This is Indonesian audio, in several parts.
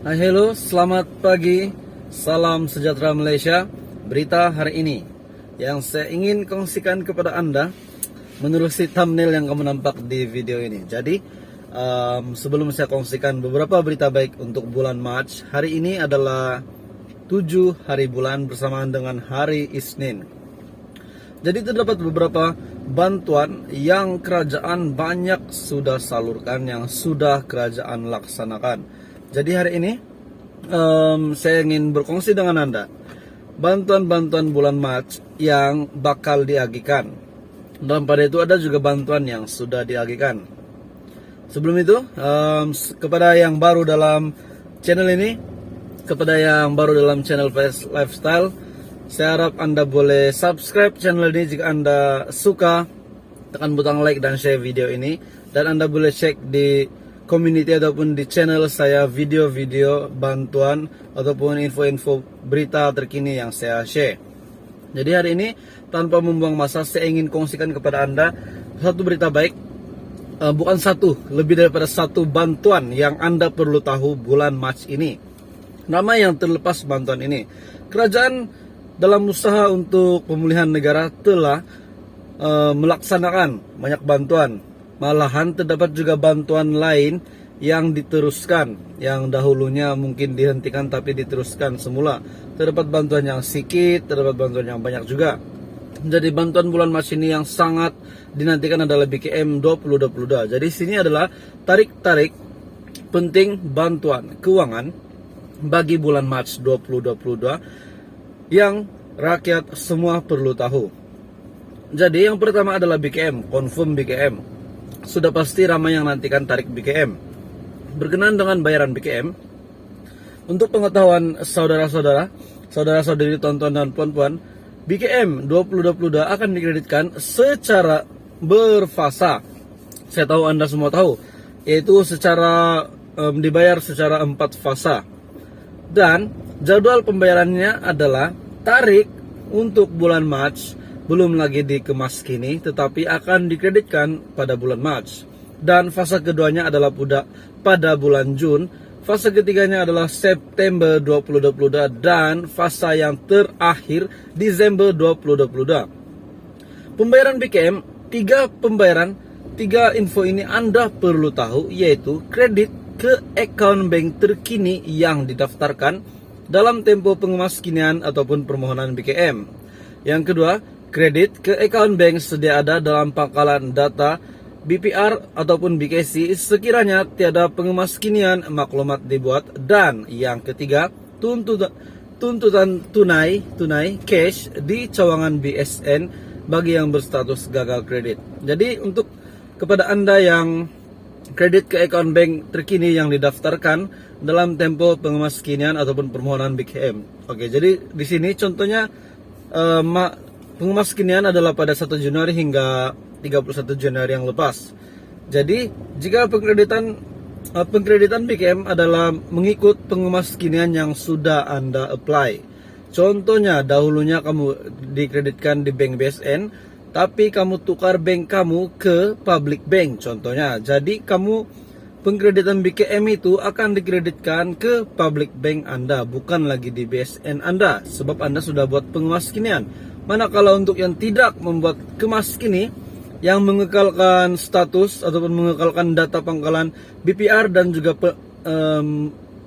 Hai, hello, selamat pagi, salam sejahtera Malaysia. Berita hari ini yang saya ingin kongsikan kepada Anda menerusi thumbnail yang kamu nampak di video ini. Jadi, sebelum saya kongsikan beberapa berita baik untuk bulan Mac, hari ini adalah 7 hari bulan bersamaan dengan hari Isnin. Jadi terdapat beberapa bantuan yang kerajaan banyak sudah salurkan, yang sudah kerajaan laksanakan. Jadi hari ini saya ingin berkongsi dengan Anda bantuan-bantuan bulan Mac yang bakal diagihkan. Dalam pada itu ada juga bantuan yang sudah diagihkan. Sebelum itu, kepada yang baru dalam channel ini, kepada yang baru dalam channel Fast Lifestyle, saya harap Anda boleh subscribe channel ini jika Anda suka. Tekan butang like dan share video ini. Dan Anda boleh cek di community ataupun di channel saya video-video bantuan ataupun info-info berita terkini yang saya share. Jadi hari ini tanpa membuang masa, saya ingin kongsikan kepada Anda satu berita baik. Bukan satu, lebih daripada satu bantuan yang Anda perlu tahu bulan Mac ini. Nama yang terlepas bantuan ini. Kerajaan dalam usaha untuk pemulihan negara telah melaksanakan banyak bantuan. Malahan terdapat juga bantuan lain yang diteruskan, yang dahulunya mungkin dihentikan tapi diteruskan semula. Terdapat bantuan yang sedikit, terdapat bantuan yang banyak juga. Jadi bantuan bulan Mac ini yang sangat dinantikan adalah BKM 2022. Jadi sini adalah tarik-tarik penting bantuan keuangan bagi bulan Mac 2022 yang rakyat semua perlu tahu. Jadi yang pertama adalah BKM, confirm BKM. Sudah pasti ramai yang nantikan tarik BKM. Berkenaan dengan bayaran BKM, untuk pengetahuan saudara-saudara, saudara-saudari, tonton dan puan-puan, BKM 2022 akan dikreditkan secara berfasa. Saya tahu Anda semua tahu, yaitu secara dibayar secara 4 fasa. Dan jadwal pembayarannya adalah tarik untuk bulan Mac belum lagi dikemas kini, tetapi akan dikreditkan pada bulan Mac. Dan fase keduanya adalah pada bulan Jun. Fase ketiganya adalah September 2022 dan fase yang terakhir Desember 2022. Pembayaran BKM, tiga info ini Anda perlu tahu, yaitu kredit ke account bank terkini yang didaftarkan dalam tempo pengemaskinian ataupun permohonan BKM. Yang kedua, kredit ke account bank sedia ada dalam pangkalan data BPR ataupun BKC sekiranya tiada pengemaskinian maklumat dibuat. Dan yang ketiga, tuntutan tunai cash di cawangan BSN bagi yang berstatus gagal kredit. Jadi untuk kepada Anda yang kredit ke account bank terkini yang didaftarkan dalam tempo pengemaskinian ataupun permohonan BKM. Oke, jadi di sini contohnya pengemaskinian adalah pada 1 Januari hingga 31 Januari yang lepas. Jadi, jika pengkreditan BKM adalah mengikut pengemaskinian yang sudah Anda apply. Contohnya, dahulunya kamu dikreditkan di bank BSN, tapi kamu tukar bank kamu ke public bank contohnya. Jadi, pengkreditan BKM itu akan dikreditkan ke public bank Anda, bukan lagi di BSN Anda, sebab Anda sudah buat pengemaskinian. Manakala untuk yang tidak membuat kemaskini, yang mengekalkan status ataupun mengekalkan data pangkalan BPR dan juga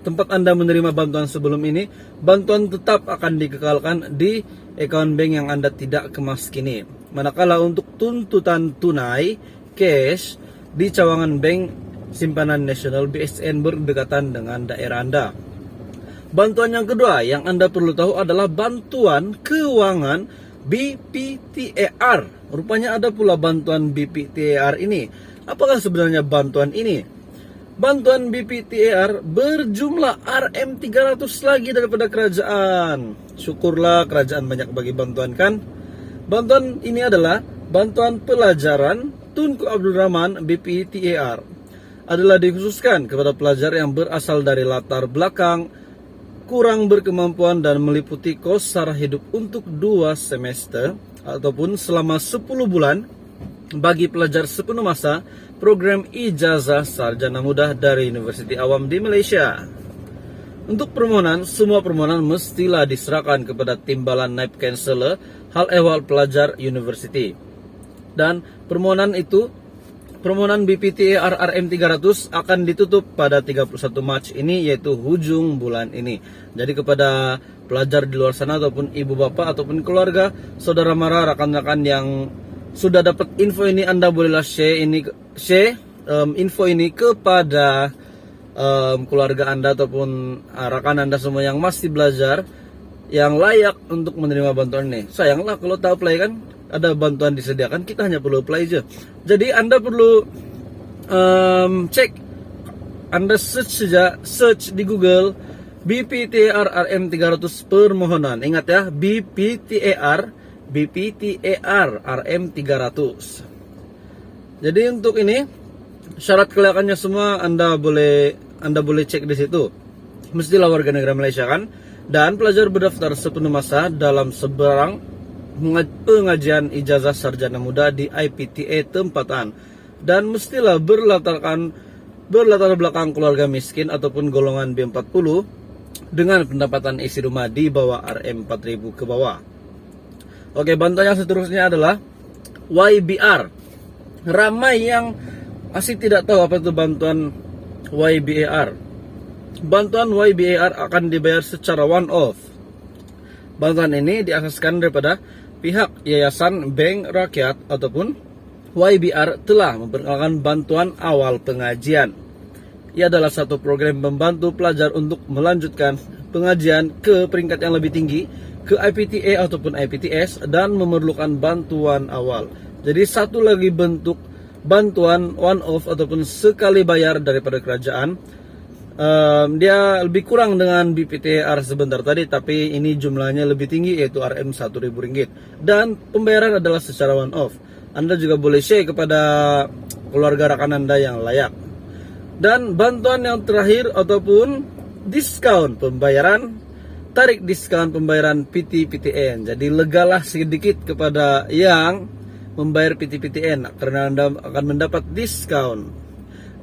tempat Anda menerima bantuan sebelum ini, bantuan tetap akan dikekalkan di account bank yang Anda tidak kemaskini. Manakala untuk tuntutan tunai cash di cawangan bank simpanan nasional BSN berdekatan dengan daerah Anda. Bantuan yang kedua yang Anda perlu tahu adalah bantuan keuangan BPTAR. Rupanya ada pula bantuan BPTAR ini. Apakah sebenarnya bantuan ini? Bantuan BPTAR berjumlah RM300 lagi daripada kerajaan. Syukurlah kerajaan banyak bagi bantuan kan. Bantuan ini adalah bantuan pelajaran Tunku Abdul Rahman BPTAR. Adalah dikhususkan kepada pelajar yang berasal dari latar belakang kurang berkemampuan dan meliputi kos sara hidup untuk 2 semester ataupun selama 10 bulan bagi pelajar sepenuh masa program ijazah sarjana muda dari Universiti Awam di Malaysia. Untuk permohonan, semua permohonan mestilah diserahkan kepada Timbalan Naib Chancellor Hal Ehwal Pelajar University. Dan permohonan BPTA RM 300 akan ditutup pada 31 Mac ini, yaitu hujung bulan ini. Jadi kepada pelajar di luar sana ataupun ibu bapak ataupun keluarga, saudara mara, rekan-rekan yang sudah dapat info ini, Anda bolehlah share info ini kepada keluarga Anda ataupun rekan Anda semua yang masih belajar, yang layak untuk menerima bantuan ini. Sayanglah kalau tak apply kan, ada bantuan disediakan, kita hanya perlu apply aja. Jadi Anda perlu cek, Anda search di Google BPTAR RM 300 permohonan. Ingat ya, BPTAR RM 300. Jadi untuk ini syarat kelayakannya semua Anda boleh cek di situ. Mestilah warga negara Malaysia kan, dan pelajar berdaftar sepenuh masa dalam seberang pengajian ijazah sarjana muda di IPTA tempatan, dan mestilah berlatar belakang keluarga miskin ataupun golongan B40 dengan pendapatan isi rumah di bawah RM 4000 ke bawah. Oke, bantuan yang seterusnya adalah YBR. Ramai yang masih tidak tahu apa itu bantuan YBAR. Bantuan YBAR akan dibayar secara one-off. Bantuan ini diasaskan daripada pihak Yayasan Bank Rakyat ataupun YBR telah memperkenalkan bantuan awal pengajian. Ia adalah satu program membantu pelajar untuk melanjutkan pengajian ke peringkat yang lebih tinggi, ke IPTA ataupun IPTS, dan memerlukan bantuan awal. Jadi satu lagi bentuk bantuan one-off ataupun sekali bayar daripada kerajaan. Dia lebih kurang dengan BPTAR sebentar tadi, tapi ini jumlahnya lebih tinggi, yaitu RM Rp1.000, dan pembayaran adalah secara one-off. Anda juga boleh share kepada keluarga rekan Anda yang layak. Dan bantuan yang terakhir ataupun diskon pembayaran, tarik diskon pembayaran PT-PTN. Jadi legalah sedikit kepada yang membayar PT-PTN karena Anda akan mendapat diskon.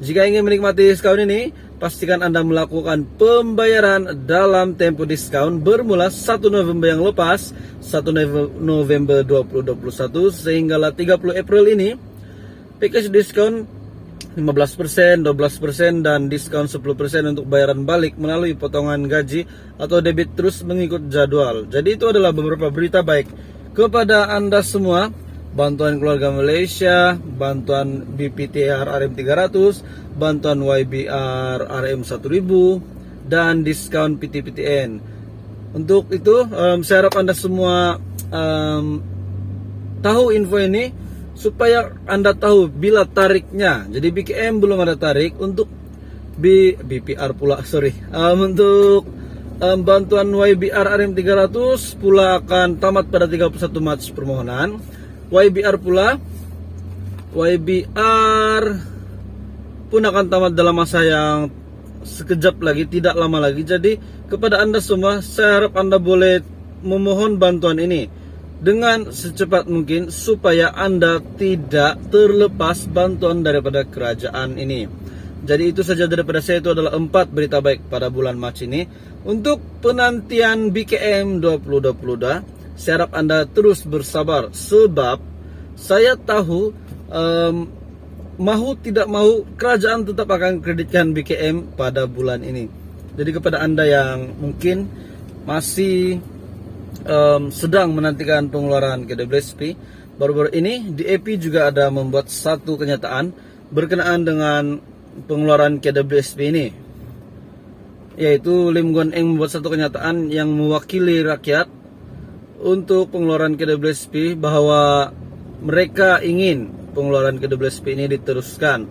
Jika ingin menikmati diskon ini, pastikan Anda melakukan pembayaran dalam tempo diskon bermula 1 November yang lepas, 1 November 2021 sehinggalah 30 April ini. Package diskon 15%, 12%, dan diskon 10% untuk bayaran balik melalui potongan gaji atau debit terus mengikut jadwal. Jadi itu adalah beberapa berita baik kepada Anda semua. Bantuan keluarga Malaysia, bantuan BPTAR RM 300, bantuan YBR RM 1000, dan diskon PT-PTN. Untuk itu saya harap Anda semua tahu info ini supaya Anda tahu bila tariknya. Jadi BKM belum ada tarik untuk BPR pula, untuk bantuan YBR RM 300 pula akan tamat pada 31 Mac permohonan. YBR pun akan tamat dalam masa yang sekejap lagi, tidak lama lagi. Jadi kepada Anda semua, saya harap Anda boleh memohon bantuan ini dengan secepat mungkin supaya Anda tidak terlepas bantuan daripada kerajaan ini. Jadi itu saja daripada saya. Itu adalah 4 berita baik pada bulan Mac ini. Untuk penantian BKM 2022, saya harap Anda terus bersabar, sebab saya tahu mahu tidak mahu kerajaan tetap akan kreditkan BKM pada bulan ini. Jadi kepada Anda yang mungkin masih sedang menantikan pengeluaran KWSP, baru-baru ini DAP juga ada membuat satu kenyataan berkenaan dengan pengeluaran KWSP ini, yaitu Lim Guan Eng membuat satu kenyataan yang mewakili rakyat untuk pengeluaran KWSP bahwa mereka ingin pengeluaran KWSP ini diteruskan.